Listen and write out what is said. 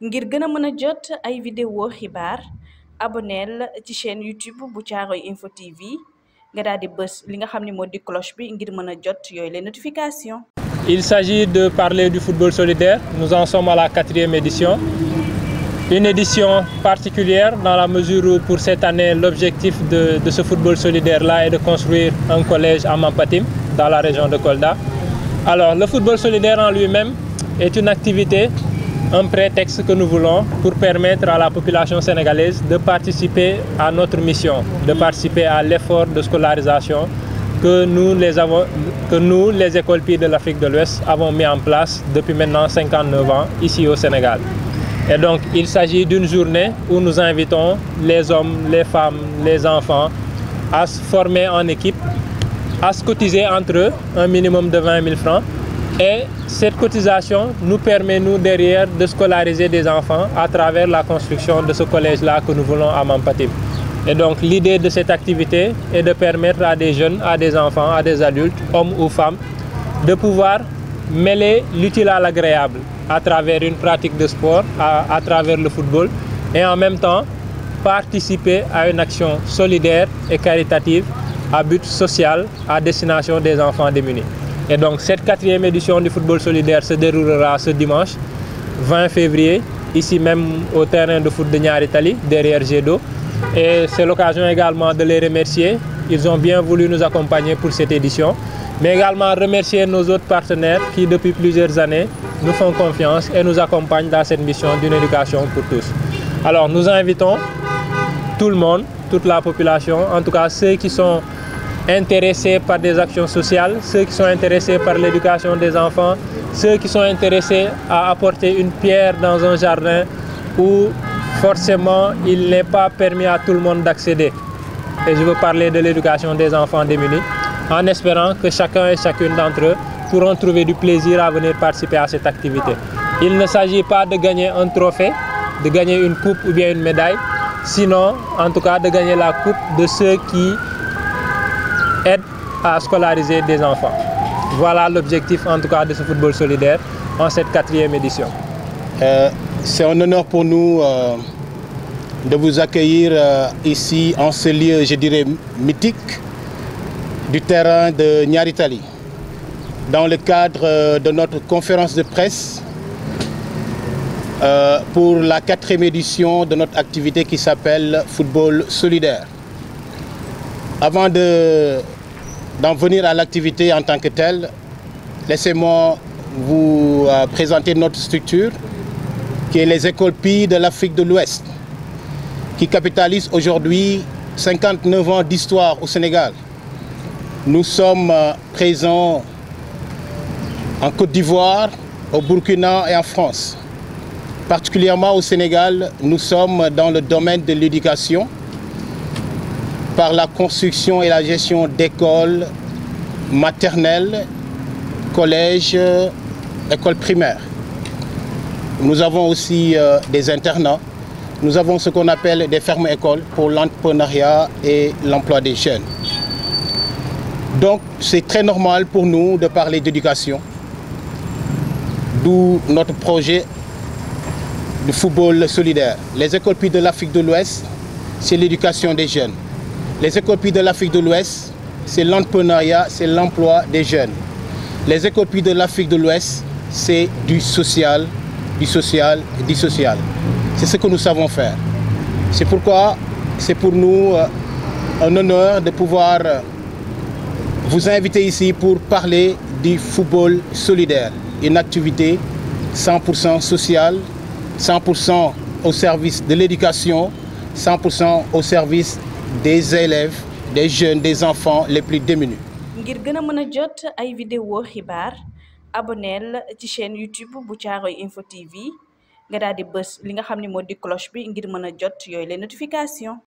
ngir gëna mëna jot ay vidéo xibaar abonnel ci chaîne YouTube bu Caaroy info TV nga daal di bës li nga xam ne moo di cloche bi ngir mën a jot yooyu les notifications. Il s'agit de parler du football solidaire. Nous en sommes à la 4e édition. Une édition particulière dans la mesure où pour cette année, l'objectif de ce football solidaire-là est de construire un collège à Mampatim, dans la région de Kolda. Alors, le football solidaire en lui-même est une activité, un prétexte que nous voulons pour permettre à la population sénégalaise de participer à notre mission, de participer à l'effort de scolarisation que nous, les écoles PI de l'Afrique de l'Ouest, avons mis en place depuis maintenant 59 ans ici au Sénégal. Et donc, il s'agit d'une journée où nous invitons les hommes, les femmes, les enfants à se former en équipe, à se cotiser entre eux un minimum de 20 000 francs. Et cette cotisation nous permet, nous, derrière, de scolariser des enfants à travers la construction de ce collège-là que nous voulons à Mampatim. Et donc, l'idée de cette activité est de permettre à des jeunes, à des enfants, à des adultes, hommes ou femmes, de pouvoir mêler l'utile à l'agréable à travers une pratique de sport, à travers le football, et en même temps participer à une action solidaire et caritative à but social à destination des enfants démunis. Et donc cette 4e édition du football solidaire se déroulera ce dimanche 20 février, ici même au terrain de foot de Niary Tally, derrière Jet-d'eau. Et c'est l'occasion également de les remercier. Ils ont bien voulu nous accompagner pour cette édition. Mais également remercier nos autres partenaires qui, depuis plusieurs années, nous font confiance et nous accompagnent dans cette mission d'une éducation pour tous. Alors nous invitons tout le monde, toute la population, en tout cas ceux qui sont intéressés par des actions sociales, ceux qui sont intéressés par l'éducation des enfants, ceux qui sont intéressés à apporter une pierre dans un jardin où forcément il n'est pas permis à tout le monde d'accéder. Et je veux parler de l'éducation des enfants démunis, en espérant que chacun et chacune d'entre eux pourront trouver du plaisir à venir participer à cette activité. Il ne s'agit pas de gagner un trophée, de gagner une coupe ou bien une médaille, sinon en tout cas de gagner la coupe de ceux qui aident à scolariser des enfants. Voilà l'objectif en tout cas de ce football solidaire en cette 4e édition. C'est un honneur pour nous de vous accueillir ici en ce lieu, je dirais, mythique du terrain de Niary Tally, dans le cadre de notre conférence de presse pour la 4e édition de notre activité qui s'appelle Football Solidaire. Avant d'en venir à l'activité en tant que telle, laissez-moi vous présenter notre structure qui est les écoles PI de l'Afrique de l'Ouest, qui capitalise aujourd'hui 59 ans d'histoire au Sénégal. Nous sommes présents en Côte d'Ivoire, au Burkina et en France. Particulièrement au Sénégal, nous sommes dans le domaine de l'éducation par la construction et la gestion d'écoles maternelles, collèges, écoles primaires. Nous avons aussi des internats. Nous avons ce qu'on appelle des fermes-écoles pour l'entrepreneuriat et l'emploi des jeunes. Donc, c'est très normal pour nous de parler d'éducation, d'où notre projet de football solidaire. Les écoles PI de l'Afrique de l'Ouest, c'est l'éducation des jeunes. Les écoles PI de l'Afrique de l'Ouest, c'est l'entrepreneuriat, c'est l'emploi des jeunes. Les écoles PI de l'Afrique de l'Ouest, c'est du social, du social et du social. C'est ce que nous savons faire. C'est pourquoi c'est pour nous un honneur de pouvoir vous inviter ici pour parler du football solidaire, une activité 100% sociale, 100% au service de l'éducation, 100% au service des élèves, des jeunes, des enfants les plus démunis. ngir gëna mëna jot ay vidéo xibaar abonnel ci chaîne YouTube bu Caaroy info TV nga daal di bës li nga xam ne moo di cloche bi ngir mën a jot yooyu les notifications.